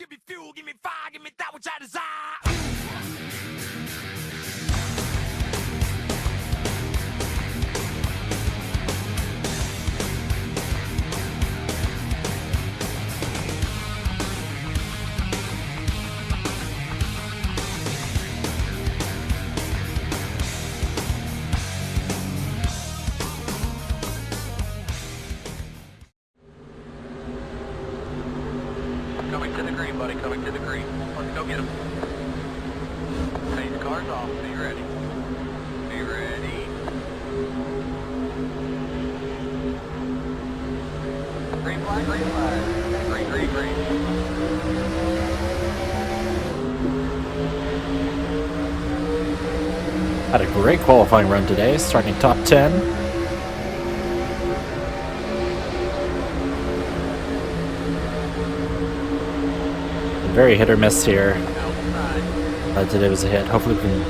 Give me fuel, give me fire, give me that which I desire. Coming to the green, buddy, coming to the green. Let's go get him. Pace car's off. Be ready. Be ready. Green flag, green flag. Green, green, green. Had a great qualifying run today, starting top 10. Very hit or miss here. Today was a hit. Hopefully we can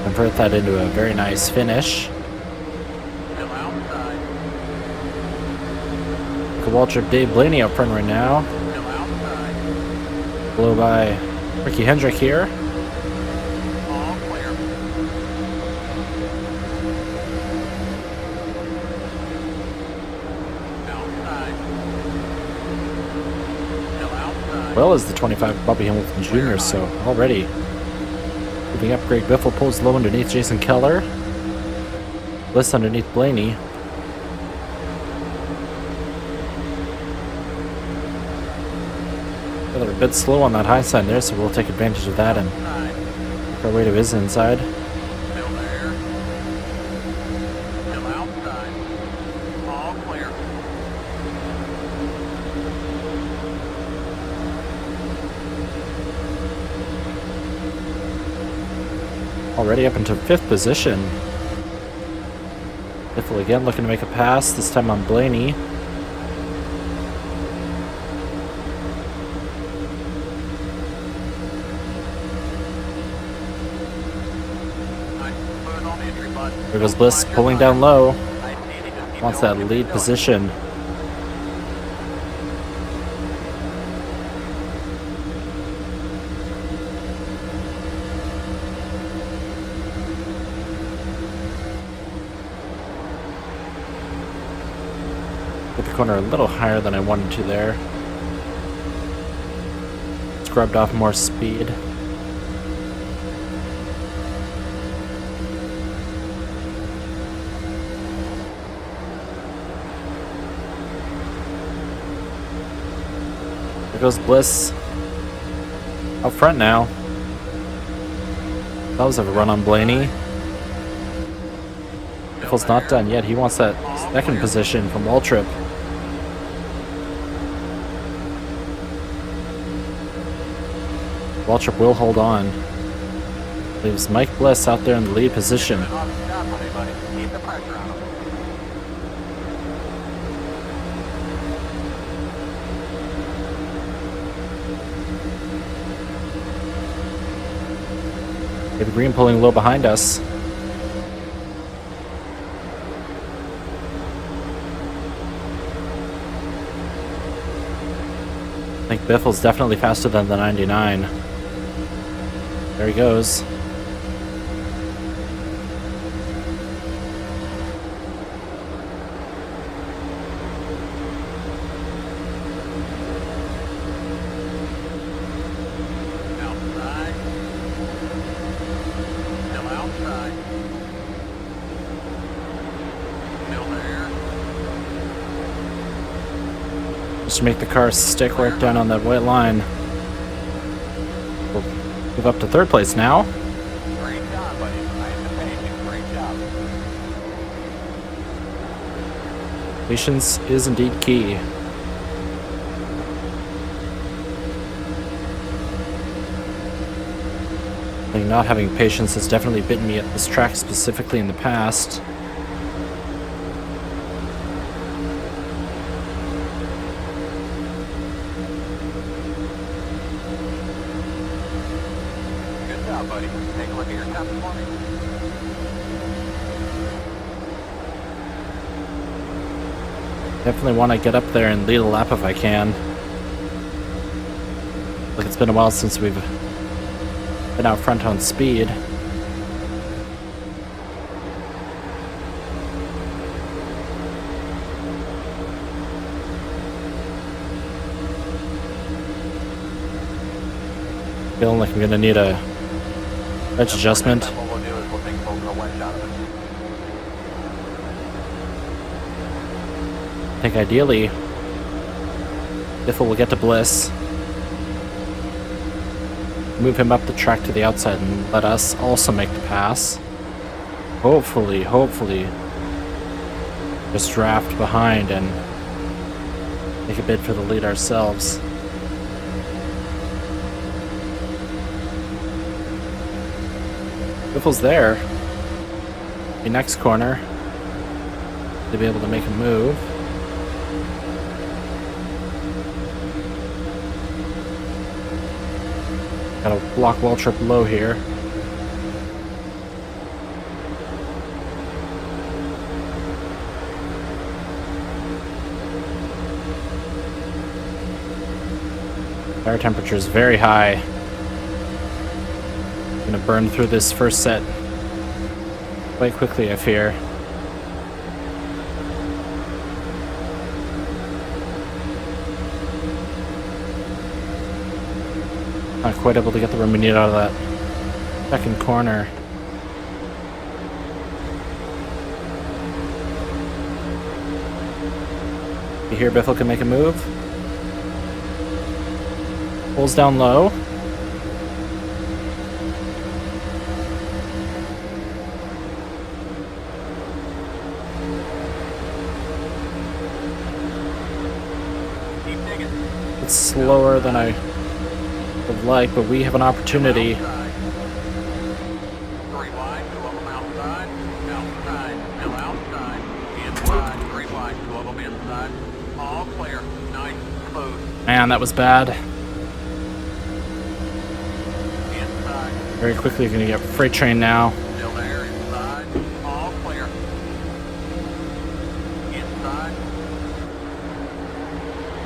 convert that into a very nice finish. Kowalczyk, Dave Blaney up front right now. Below by Ricky Hendrick here. Well as the 25 Bobby Hamilton Jr., so already moving up. Greg Biffle pulls low underneath Jason Keller. Bliss underneath Blaney. They're a bit slow on that high side there, so we'll take advantage of that and work our way to his inside. Already up into 5th position. Biffle again looking to make a pass, this time on Blaney. There goes Bliss pulling down low. Wants that lead position. Corner a little higher than I wanted to there. Scrubbed off more speed. There goes Bliss out front now. That was a run on Blaney. Biffle's not done yet. He wants that second position from Waltrip. Waltrip will hold on. Leaves Mike Bliss out there in the lead position. David Green pulling low behind us. I think Biffle's definitely faster than the 99. There he goes. Outside. Still outside. Still there. Just to make the car stick right down on that white line. We'll move up to 3rd place now. Great job, buddy. I am patient. Great job. Patience is indeed key. I think not having patience has definitely bitten me at this track specifically in the past. Good job, buddy. Take a look at your time for me. Definitely want to get up there and lead a lap if I can. Like it's been a while since we've been out front on speed. Feeling like I'm gonna need a edge adjustment. What we'll do is we'll take a little wedge out of it. I think ideally, Biffle will get to Bliss, move him up the track to the outside, and let us also make the pass. Hopefully, just draft behind and make a bid for the lead ourselves. Biffle's there. The next corner to be able to make a move. Got a block wall trip low here. Air temperature is very high. Gonna burn through this first set quite quickly, I fear. Not quite able to get the room we need out of that second corner. You hear Biffle can make a move. Pulls down low. It's slower than I would like, but we have an opportunity. 3 wide, 2 of them outside, still outside, inside, 3 wide, 2 of them inside, all clear, nice, smooth, Man, that was bad. inside, Very quickly, you're gonna get freight train now. still there, inside, all clear, inside,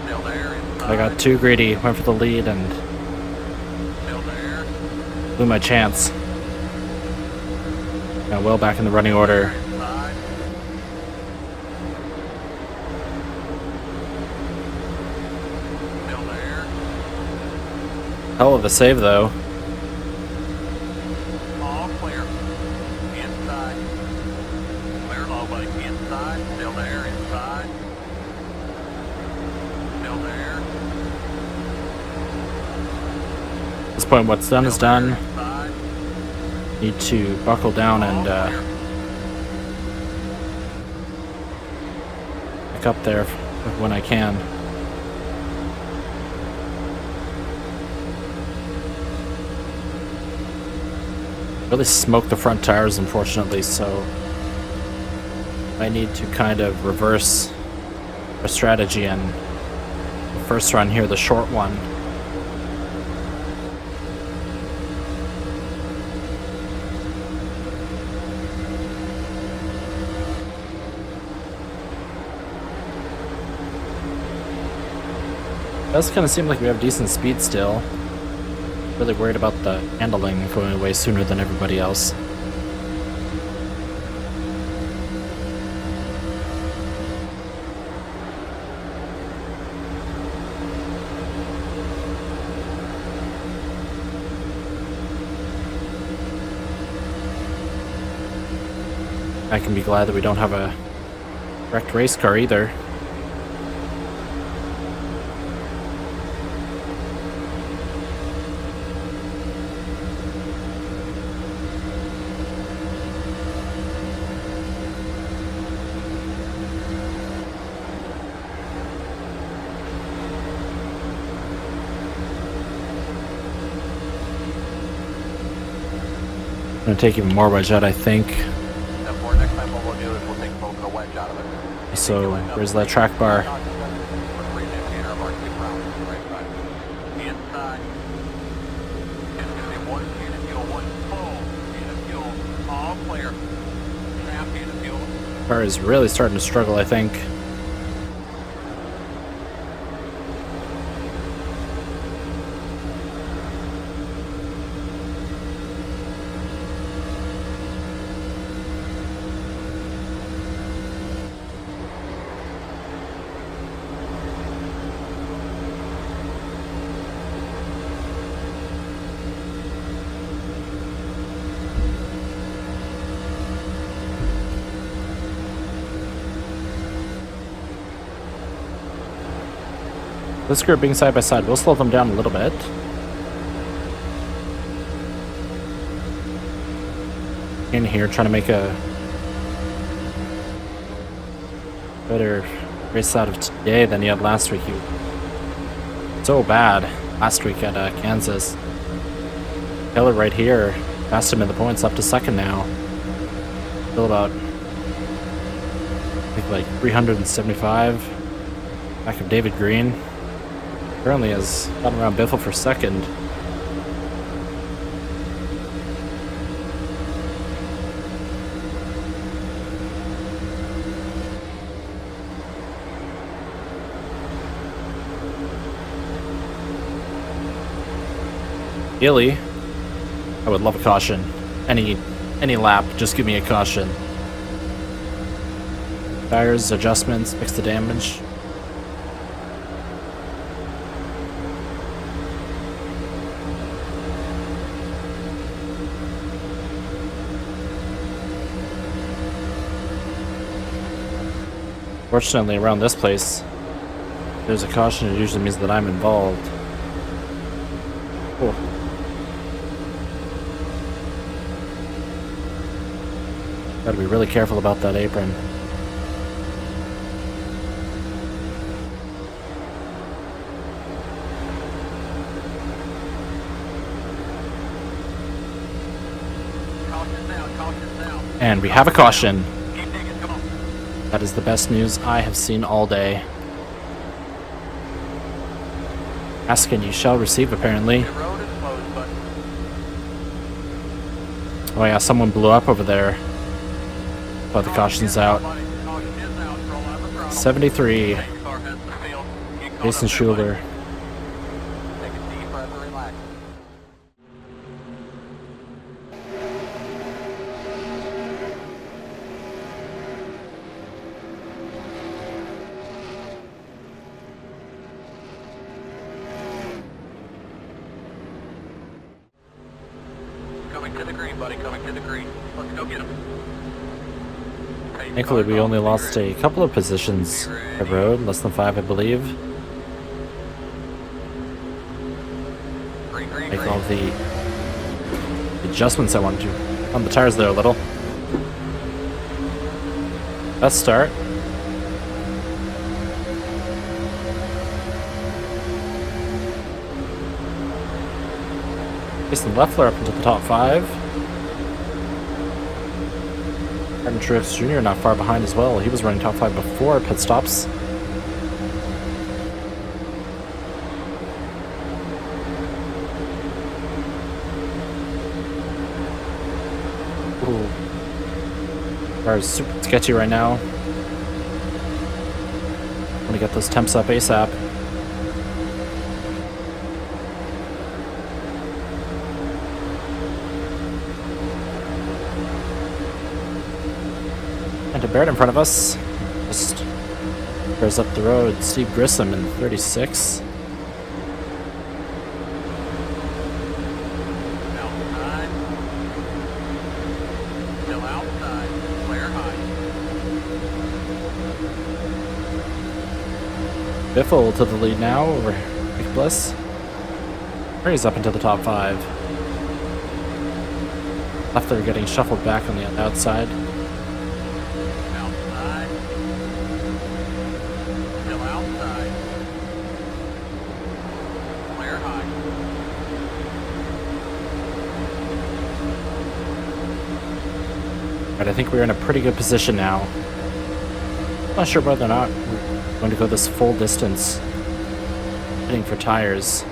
still there, inside, I got too greedy, went for the lead, and still there, blew my chance. Got well back in the running order. inside, still there, Hell of a save, though. all clear, inside, clear low, buddy, inside, still there, inside, still there, At this point, what's done is done. inside, Need to buckle down and pick up there when I can. Really smoked the front tires, unfortunately, so I need to kind of reverse our strategy and the first run here, the short one. It does kind of seem like we have decent speed still. Really worried about the handling going away sooner than everybody else. I can be glad that we don't have a wrecked race car either. I'm gonna take even more wedge out, I think. Therefore, next time what we'll do is we'll take a little wedge out of it. So, where's that track bar? Inside. It's going to be 1 can of fuel, 1 full can of fuel, all clear. Half can of fuel. Car is really starting to struggle, I think. This group being side by side will slow them down a little bit. In here, trying to make a better race out of today than he had last week. He was so bad last week at Kansas. Taylor right here passed him in the points, up to second now. Still about, I think, like 375 back of David Green. Currently has gotten around Biffle for second. Gilly, I would love a caution. Any lap, just give me a caution. Tires, adjustments, fix the damage. Fortunately, around this place, if there's a caution, it usually means that I'm involved. Cool. Gotta be really careful about that apron. And we have a caution. That is the best news I have seen all day. Ask and you shall receive, apparently. Oh yeah, someone blew up over there. But the caution's out. 73. Jason Schuler. Coming to the green, buddy. Coming to the green. Let's go get him. Thankfully, we only lost a couple of positions by road, less than 5, I believe. Make all the adjustments I wanted to on the tires there a little. Let's start. Jason Leffler up into the top 5. Martin Truex Jr. not far behind as well. He was running top 5 before pit stops. Ooh. Car is super sketchy right now. Want to get those temps up ASAP. And a Barrett in front of us. Just goes up the road. Steve Grissom in 36. Outside. Still outside. Clear high. Biffle to the lead now over Rick Bliss. He's up into the top 5. Leffler getting shuffled back on the outside. Outside. Still outside. Clear high. Right, I think we're in a pretty good position now. Not sure whether or not we're going to go this full distance. Hitting for tires.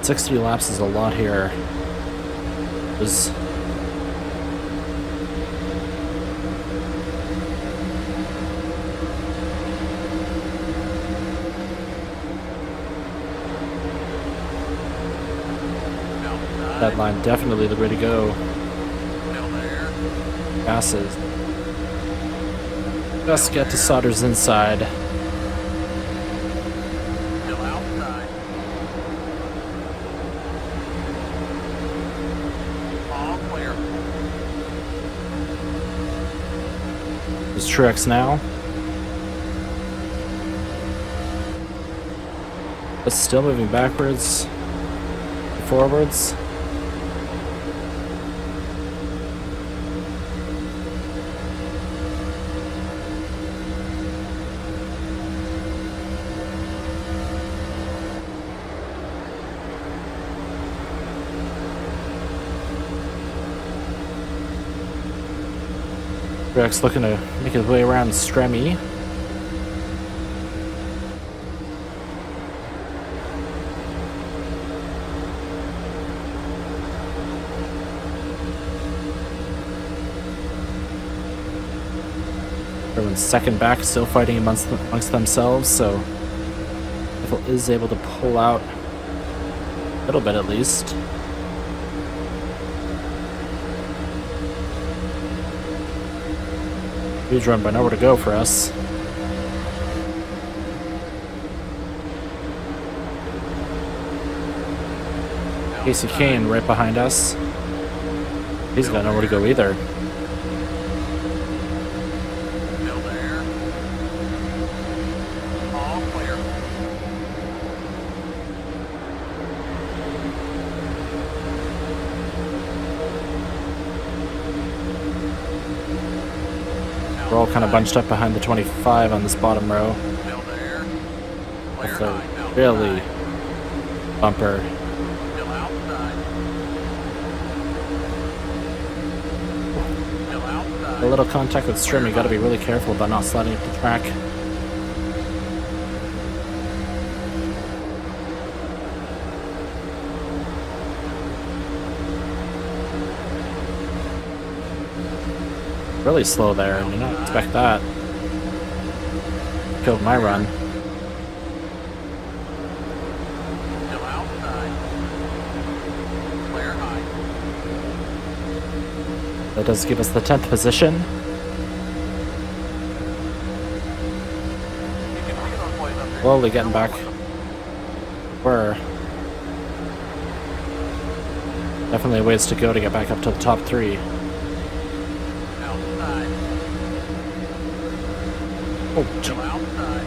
60 laps is a lot here. Was that line definitely the way to go. Still there. Passes. Just get to Sauter's inside. Still outside. All clear. There's Truex now. But still moving backwards, forwards. Truex looking to make his way around Stremme. Everyone's second back, still fighting amongst themselves, so Eiffel is able to pull out a little bit at least. Huge run, but nowhere to go for us. Casey Kane right behind us. He's got nowhere to go either. Still there. All clear. We're all kind of bunched up behind the 25 on this bottom row. Still there. Clear With a high. really bumper. Still outside. Still outside. A little contact with Stremme. You got to be really careful about not sliding up the track. Really slow there, and you don't expect that. Killed my run. Still outside. Clear high. That does give us the 10th position. You can see those boys up there. Slowly getting back. We're definitely a ways to go to get back up to the top 3. Outside. Oh, Still outside.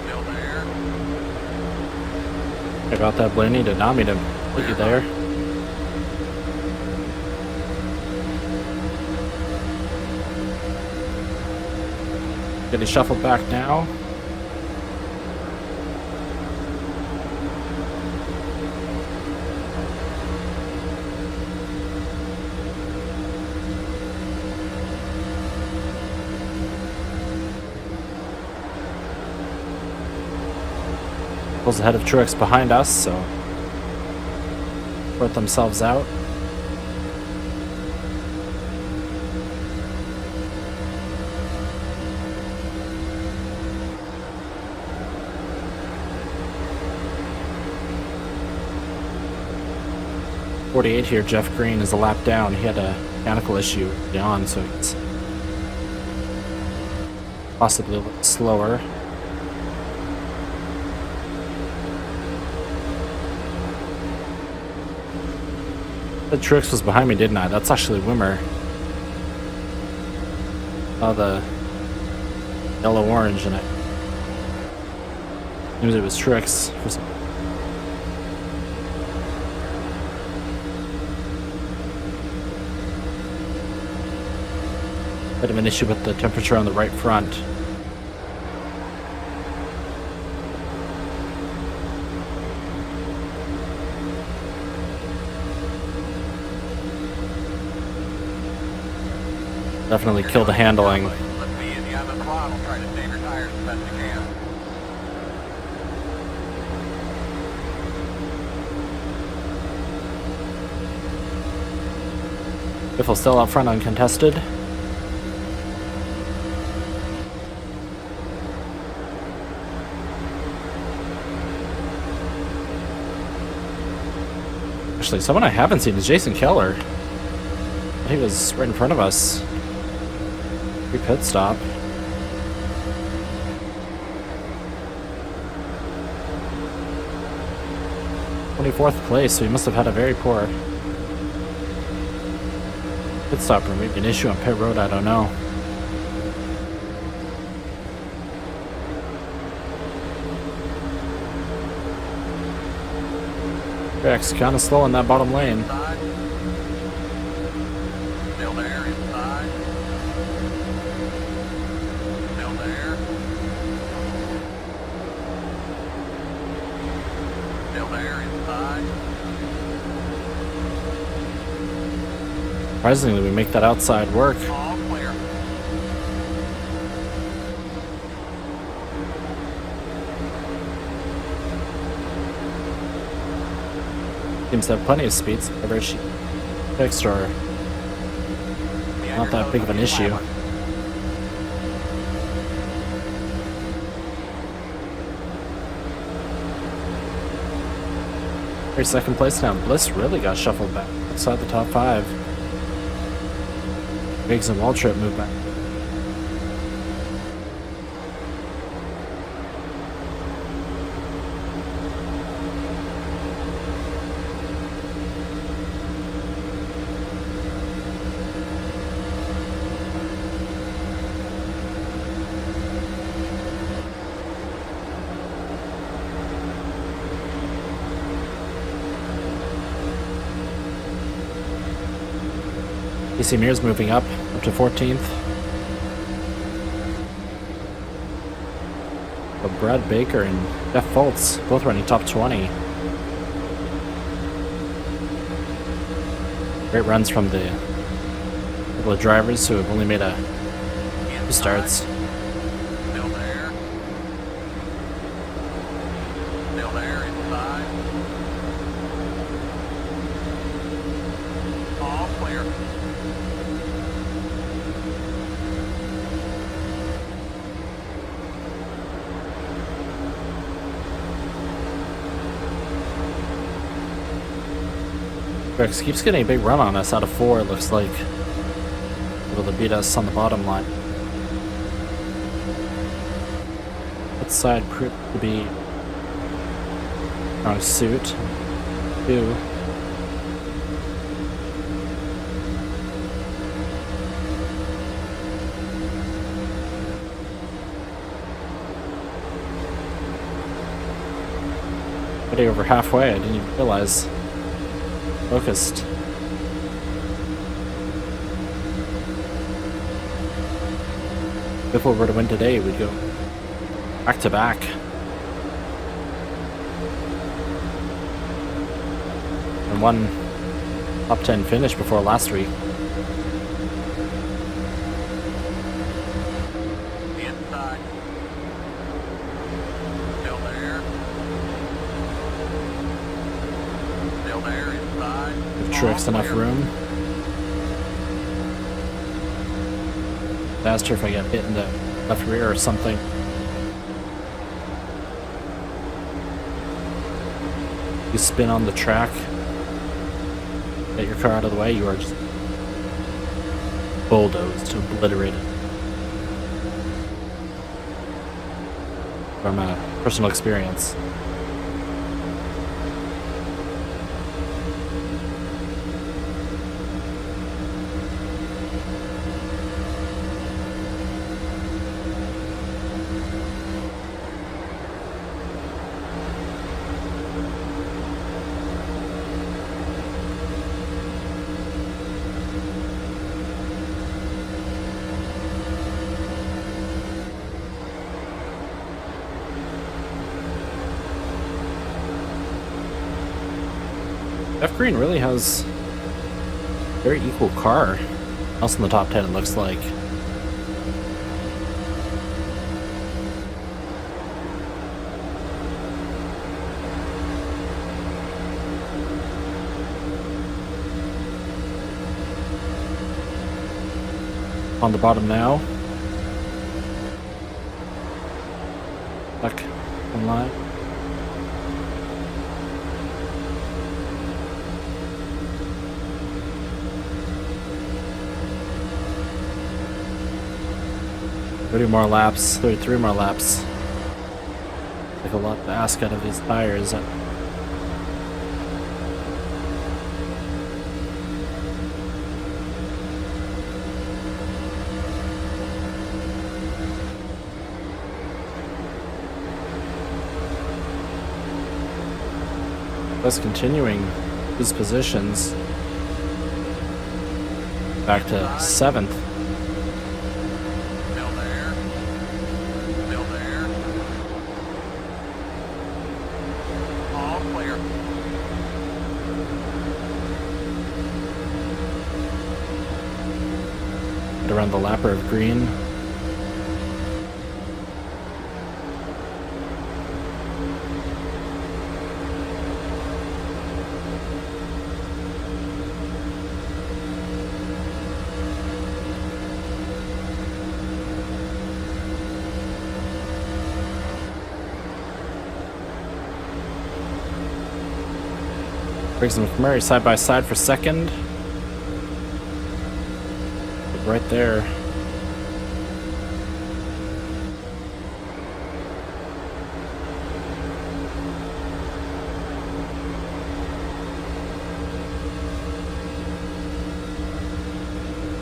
Still there. I got that, Blaney. Did not mean to put you there. Getting shuffled back now. Pulls ahead of Truex behind us, so sort themselves out. .48 here. Jeff Green is a lap down. He had a mechanical issue early on, so it's possibly a little slower. The Truex was behind me, didn't I? That's actually Wimmer. Oh, the yellow-orange, and I knew it was Truex for some. Bit of an issue with the temperature on the right front. Definitely killed the handling. Let's be easy on the throttle. Try to save your tires as best you can. Biffle still out front uncontested. Actually, someone I haven't seen is Jason Keller. He was right in front of us. Pit stop. 24th place, so he must have had a very poor pit stop, or maybe an issue on pit road, I don't know. Rex kind of slow in that bottom lane. Inside. Still there, inside. Still there. Still there, inside. Surprisingly, we make that outside work. All clear. Seems to have plenty of speeds. Whether she fixed or not that big of an issue. Very second place now. Bliss really got shuffled back outside the top 5. Biggs and Waltrip moved back. AC Mears moving up to 14th. But Brad Baker and Jeff Foltz both running top 20. Great runs from the couple of drivers who have only made a few starts. Still there. Still there, inside. All clear. Rex keeps getting a big run on us out of 4, it looks like. Able to beat us on the bottom line. That side proved to be strong suit. 2. Already over halfway, I didn't even realize. Focused. If we were to win today, we'd go back to back. And one top 10 finish before last week. Inside. Still there. Still there, inside. Give Truex enough room. Asked her if I get hit in the left rear or something. You spin on the track, get your car out of the way, you are just bulldozed, obliterated. From personal experience. Jeff Green really has a very equal car. Also in the top 10, it looks like. On the bottom now. Back on line. Thirty more laps, 33 more laps. Like a lot to ask out of these tires. Thus continuing his positions back to 7th. Still there. Still there. All clear. Right around the lapper of green. Briggs and McMurray side by side for second. Right there.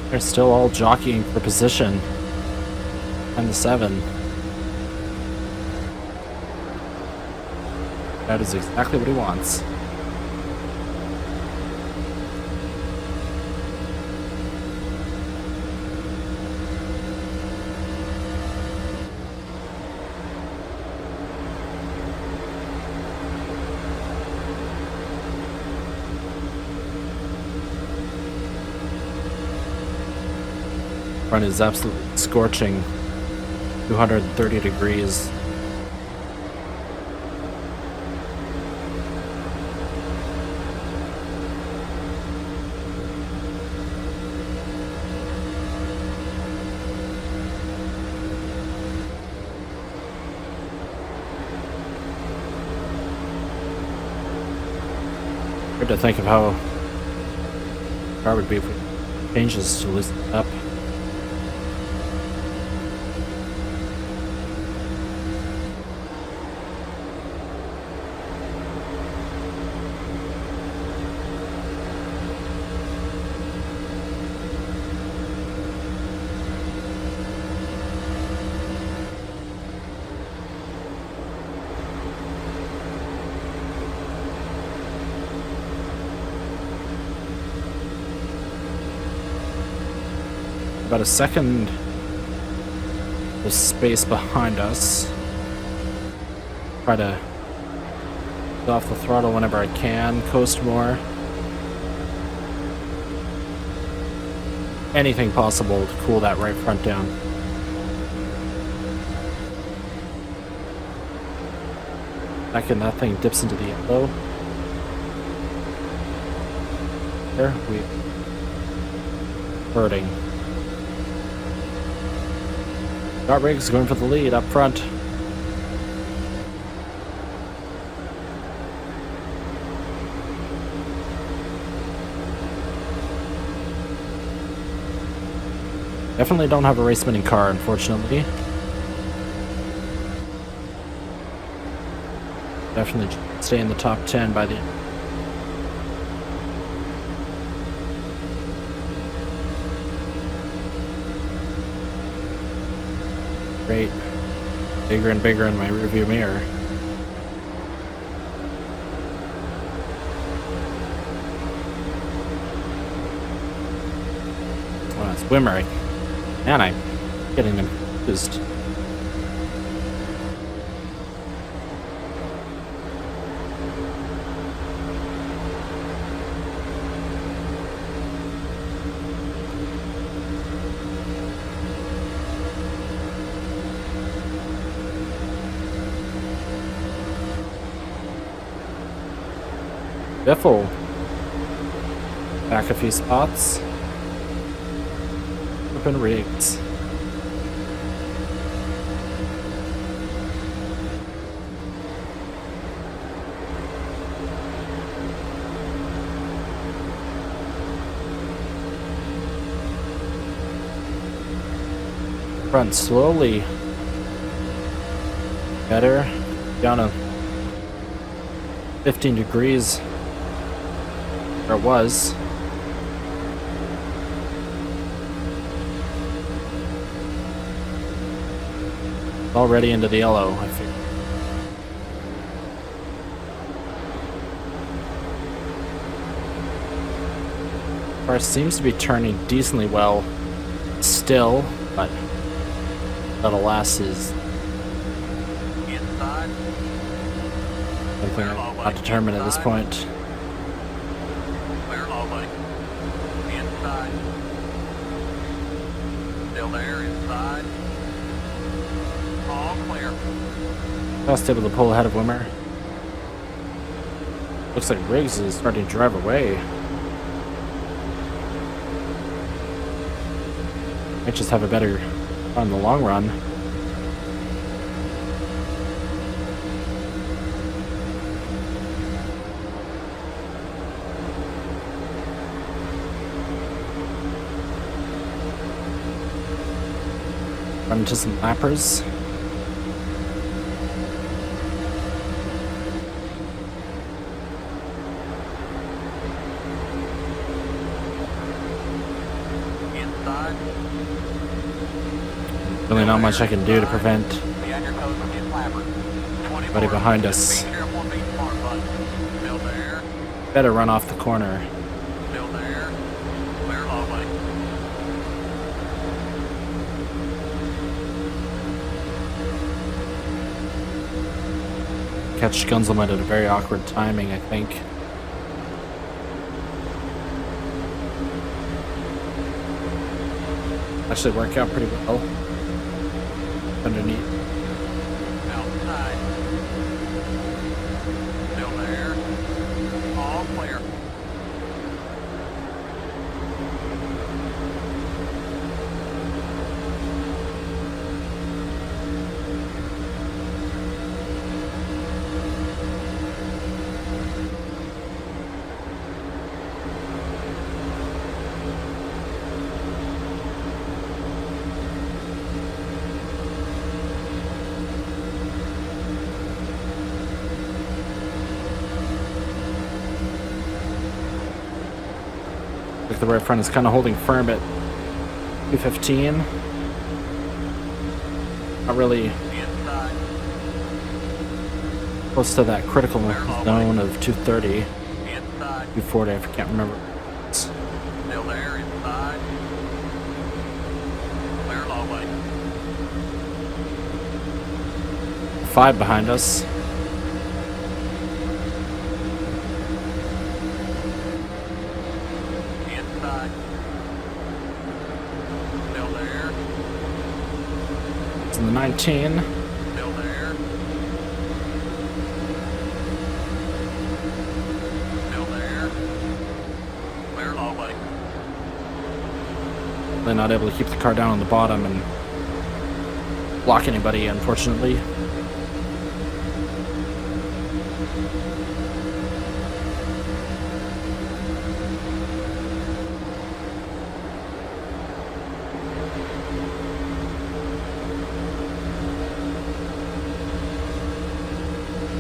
They're still all jockeying for position. And the 7. That is exactly what he wants. Front is absolutely scorching. 230 degrees. Hard to think of how the car would be if we change this to loosen it up. About a second of space behind us. Try to get off the throttle whenever I can, coast more. Anything possible to cool that right front down. Second, that thing dips into the yellow. There, we hurting. Got Riggs going for the lead up front. Definitely don't have a race winning car, unfortunately. Definitely stay in the top 10 by the end. Great. Bigger and bigger in my rearview mirror. Oh, it's Wimmering. Man, I'm getting confused. Biffle back a few spots. Open Riggs. Front slowly better, down to 15 degrees. There it was. Already into the yellow, I feel. car seems to be turning decently well still, but that alas is Inside. something I'm not determined at this point. Clear lovely. Inside. Still there, inside. All clear. Just able to pull ahead of Wimmer. Looks like Riggs is starting to drive away. Might just have a better run in the long run. Run into some lappers. Inside. Really not much I can do to prevent Behind your coast will get clappered. anybody behind us. Be careful, be smart, bud. Still there. Better run off the corner. Still there. Clear lovely. Catch Gunzelman at a very awkward timing, I think. Actually work out pretty well. Underneath. Outside. Still there. All clear. Like the right front is kind of holding firm at 215. Not really Inside. close to that critical zone of 230, Inside. 240, I can't remember. Still there. Inside. Clear lovely. 5 behind us. Inside. Still there. It's in the 19. Still there. Still there. Clear lovely. They're not able to keep the car down on the bottom and block anybody, unfortunately.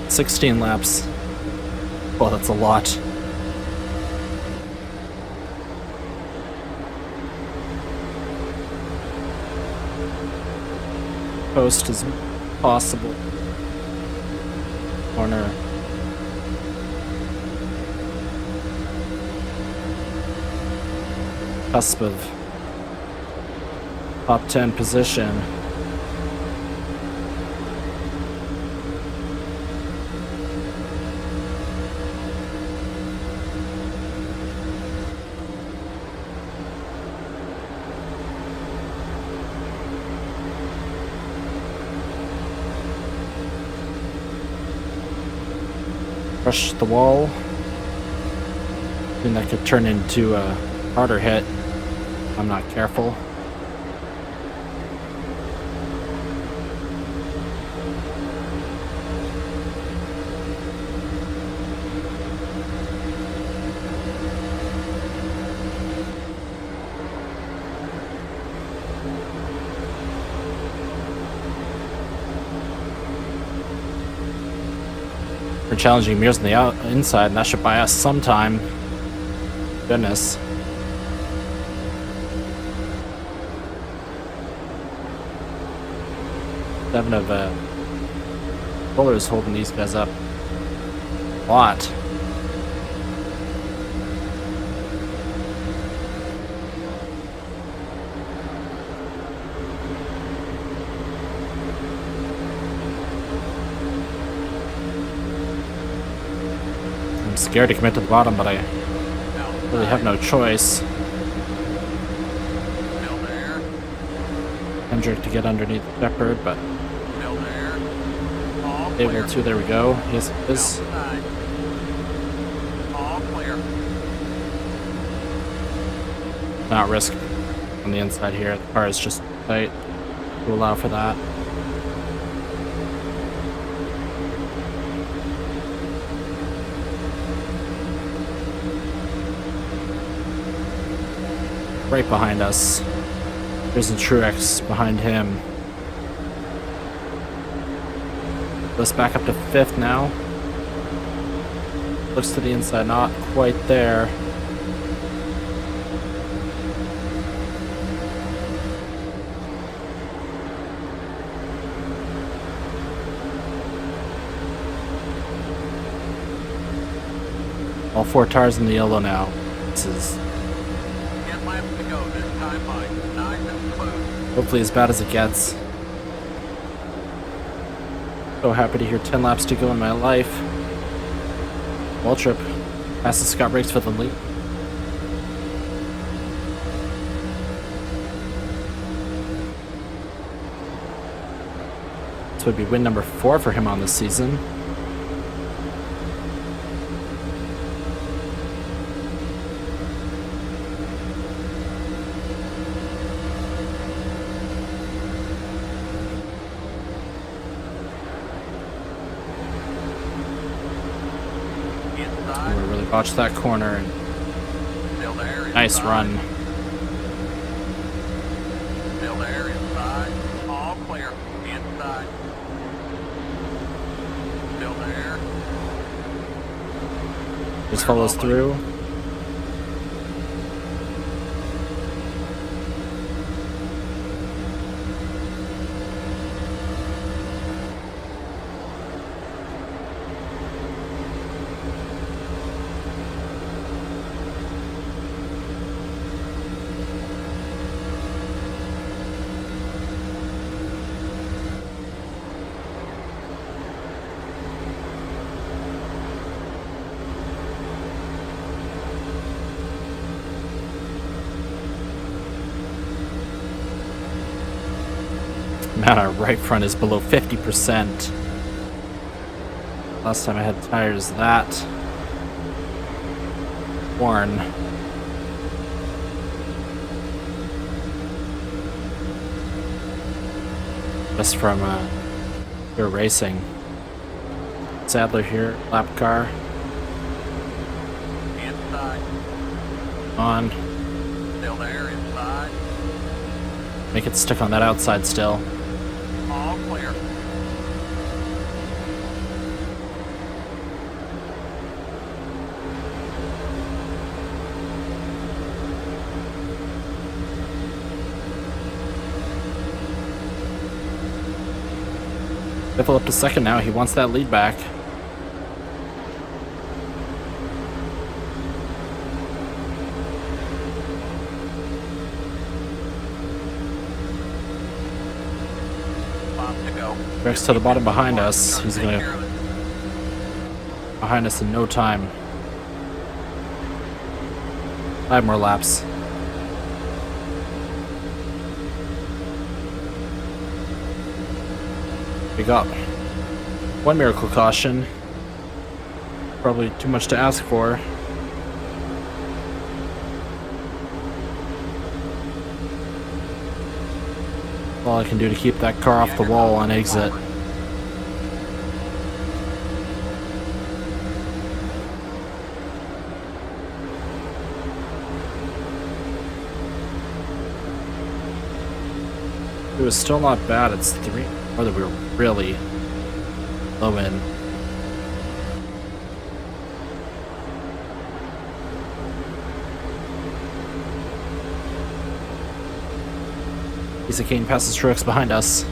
"16 laps. Well, that's a lot. Post as possible. Corner. Cusp of top 10 position. Rush the wall. And that could turn into a harder hit if I'm not careful. We're challenging mirrors on the inside, and that should buy us some time. Goodness. Seven of pullers holding these guys up a lot. I'm scared to commit to the bottom, but I really have no choice. Still there. Hendrick to get underneath Shepard, but Still there. All clear. able to. There we go. Yes, it is. Outside. All clear. Not risk on the inside here. The car is just tight to allow for that. Right behind us. There's a Truex behind him. Let's back up to 5th now. Looks to the inside, not quite there. All 4 tires in the yellow now. This is 10 laps to go. This time by 9 and close. hopefully as bad as it gets. So happy to hear 10 laps to go in my life. Waltrip passes Scott Briggs for the lead. This would be win number 4 for him on this season. Inside. We really botched that corner. And Still there. nice Inside. run. Still there. Inside. All clear. Inside. Still there. Just follows through. Man, our right front is below 50%. Last time I had tires that worn. Just from pure racing. Sadler here, lap car Inside. on. Still there. Inside. Make it stick on that outside still. All clear. Biffle up to 2nd now. He wants that lead back. To go. Rex to the bottom behind us. He's Take gonna care of it. behind us in no time. 5 more laps. We got 1 miracle caution. Probably too much to ask for. All I can do to keep that car off the wall on exit. It was still not bad. It's 3. Or that we were really low in. Lisa Kane passes Truex behind us.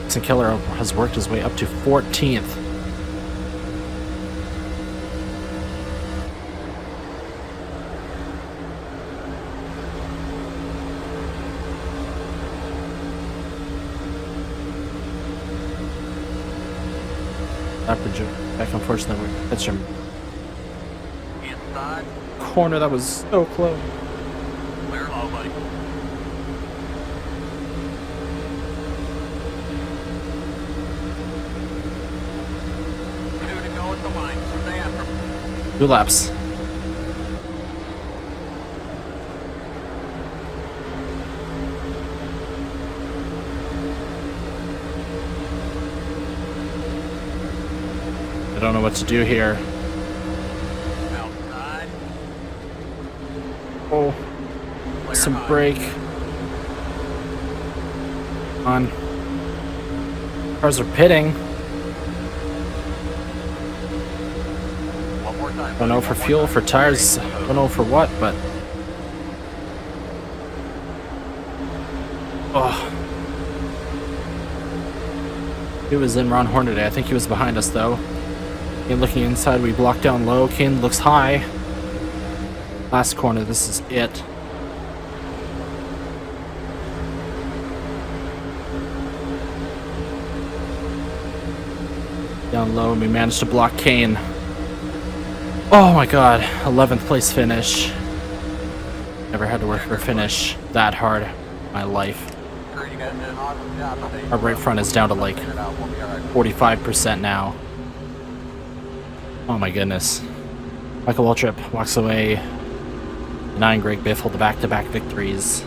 Jason Keller has worked his way up to 14th. That project, unfortunately, we catch him outside. Corner that was so close. Clear low, buddy. Two to go at the line. Stay after him. 2 laps. I don't know what to do here. Outside. Oh, Clear some high. brake. On. Cars are pitting. One more time. Don't know for fuel, for tires. Don't know for what, but. Oh. He was in Ron Hornaday. I think he was behind us though. And looking inside, we blocked down low. Kane looks high. Last corner, this is it. Down low, and we managed to block Kane. Oh my god, 11th place finish. Never had to work for a finish that hard in my life. Our right front is down to like 45% now. Oh my goodness. Michael Waltrip walks away. 9 Greg Biff hold the back-to-back victories.